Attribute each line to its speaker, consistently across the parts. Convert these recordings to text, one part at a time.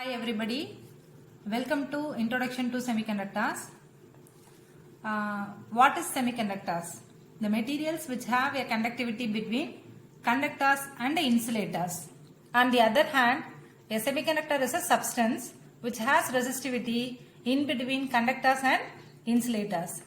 Speaker 1: Hi everybody, welcome to Introduction to Semiconductors. What is semiconductors? The materials which have a conductivity between conductors and insulators. On the other hand, a semiconductor is a substance which has resistivity in between conductors and insulators.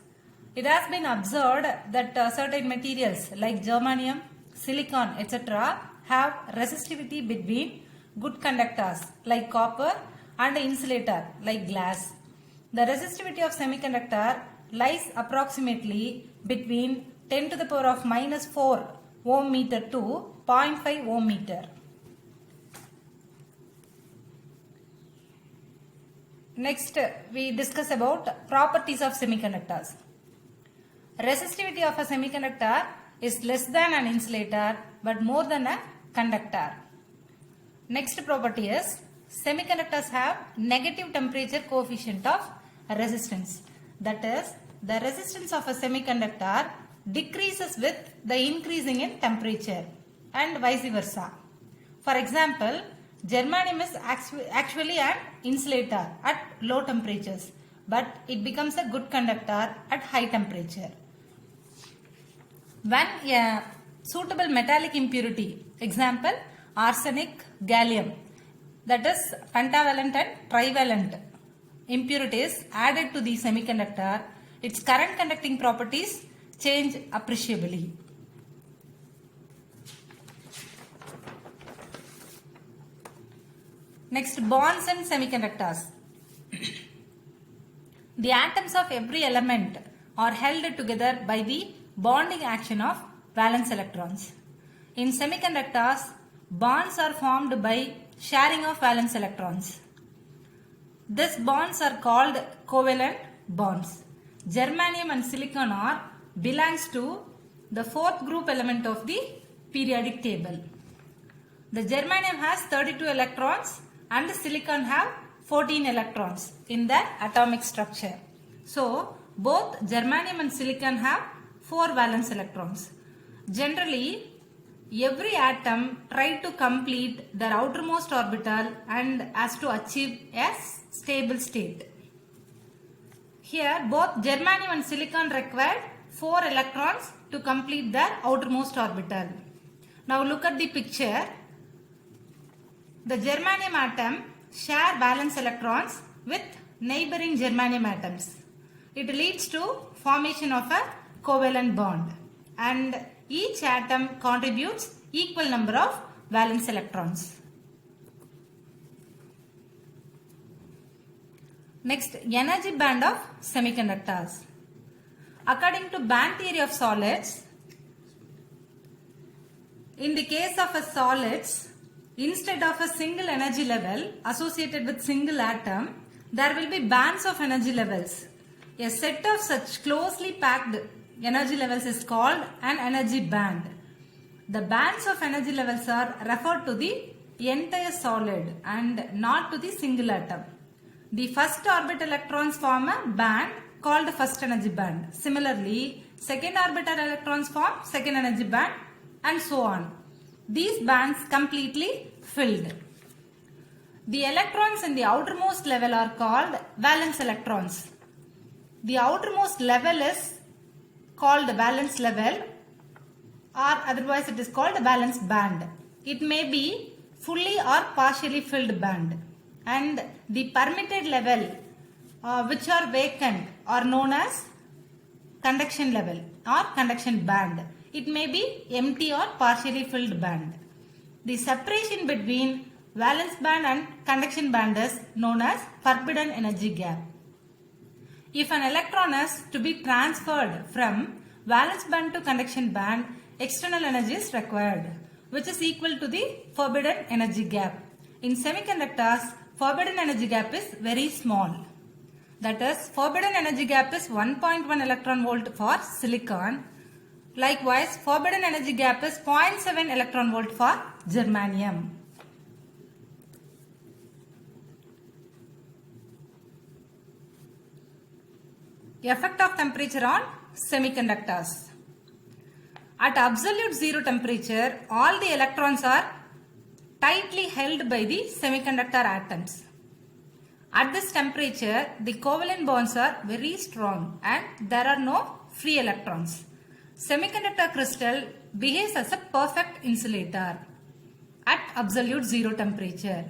Speaker 1: It has been observed that certain materials like germanium, silicon, etc. have resistivity between good conductors like copper and insulator like glass. The resistivity of semiconductor lies approximately between 10 to the power of minus 4 ohm meter to 0.5 ohm meter. Next, we discuss about properties of semiconductors. Resistivity of a semiconductor is less than an insulator but more than a conductor. Next property is semiconductors have negative temperature coefficient of resistance. That is, the resistance of a semiconductor decreases with the increasing in temperature and vice versa. For example, germanium is actually an insulator at low temperatures, but it becomes a good conductor at high temperature. When a suitable metallic impurity, example arsenic, gallium, that is pentavalent and trivalent impurities added to the semiconductor, its current conducting properties change appreciably. Next, bonds in semiconductors. The atoms of every element are held together by the bonding action of valence electrons. In semiconductors, bonds are formed by sharing of valence electrons. These bonds are called covalent bonds. Germanium and silicon belongs to the fourth group element of the periodic table. The germanium has 32 electrons and the silicon have 14 electrons in their atomic structure. So, both germanium and silicon have 4 valence electrons. Generally, every atom tries to complete their outermost orbital and has to achieve a stable state. Here, both germanium and silicon require 4 electrons to complete their outermost orbital. Now look at the picture. The germanium atom share valence electrons with neighboring germanium atoms. It leads to formation of a covalent bond, and each atom contributes equal number of valence electrons. Next, energy band of semiconductors. According to band theory of solids, in the case of a solids, instead of a single energy level associated with single atom, there will be bands of energy levels. A set of such closely packed energy levels is called an energy band. The bands of energy levels are referred to the entire solid and not to the single atom. The first orbital electrons form a band called first energy band. Similarly, second orbital electrons form second energy band and so on. These bands completely filled. The electrons in the outermost level are called valence electrons. The outermost level is called valence level, or otherwise it is called valence band. It may be fully or partially filled band, and the permitted level which are vacant are known as conduction level or conduction band. It may be empty or partially filled band. The separation between valence band and conduction band is known as forbidden energy gap. If an electron is to be transferred from valence band to conduction band, external energy is required, which is equal to the forbidden energy gap. In semiconductors, forbidden energy gap is very small. That is, forbidden energy gap is 1.1 electron volt for silicon. Likewise, forbidden energy gap is 0.7 electron volt for germanium. Effect of temperature on semiconductors. At absolute zero temperature, all the electrons are tightly held by the semiconductor atoms. At this temperature, the covalent bonds are very strong and there are no free electrons. Semiconductor crystal behaves as a perfect insulator at absolute zero temperature.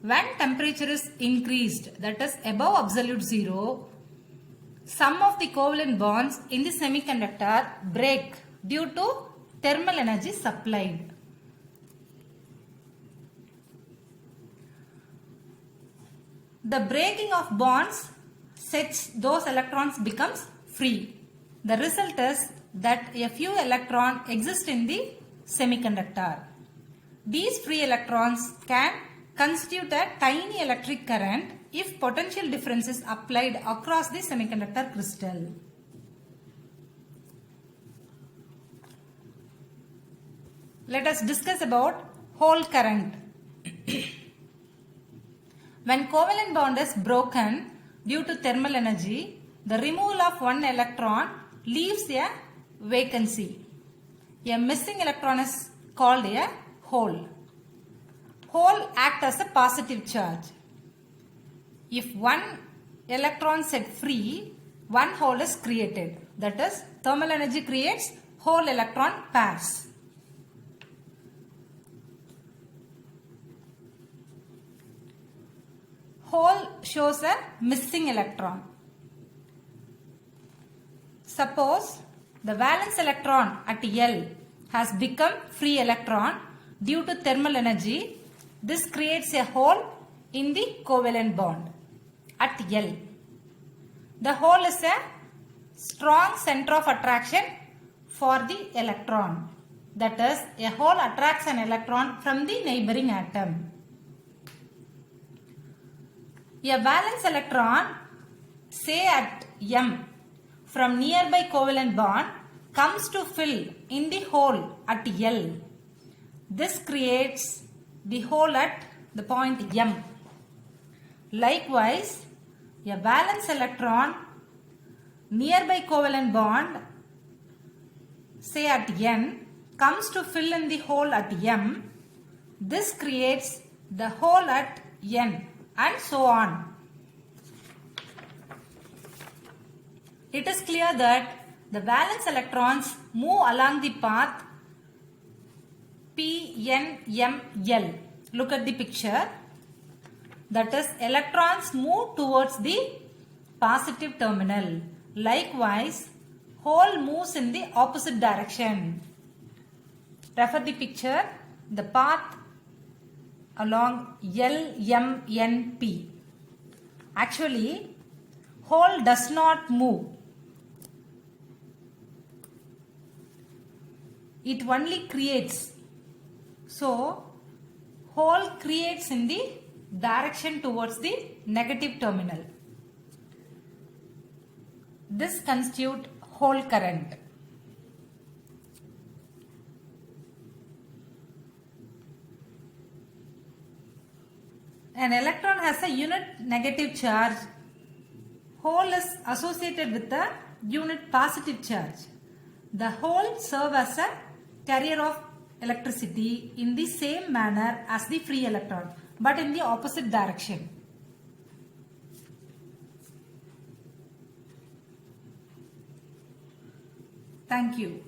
Speaker 1: When temperature is increased, that is above absolute zero, some of the covalent bonds in the semiconductor break due to thermal energy supplied. The breaking of bonds sets those electrons becomes free. The result is that a few electrons exist in the semiconductor. These free electrons can constitute a tiny electric current if potential difference is applied across the semiconductor crystal. Let us discuss about Hole current. When covalent bond is broken due to thermal energy, the removal of one electron leaves a vacancy. A missing electron is called a hole. Hole act as a positive charge. If one electron set free, one hole is created. That is, thermal energy creates hole electron pairs. Hole shows a missing electron. Suppose the valence electron at L has become free electron due to thermal energy. This creates a hole in the covalent bond at L. The hole is a strong center of attraction for the electron. That is, a hole attracts an electron from the neighboring atom. A valence electron, say at M, from nearby covalent bond comes to fill in the hole at L. This creates the hole at the point M. Likewise, a valence electron nearby covalent bond, say at N, comes to fill in the hole at M. This creates the hole at N. And so on. It is clear that the valence electrons move along the path P, N, M, L. Look at the picture. That is, electrons move towards the positive terminal. Likewise, hole moves in the opposite direction. Refer the picture. The path along L, M, N, P. Actually, hole does not move. It only creates. So, hole creates in the direction towards the negative terminal. This constitutes hole current. An electron has a unit negative charge. Hole is associated with a unit positive charge. The hole serves as a carrier of electricity in the same manner as the free electron, but in the opposite direction. Thank you.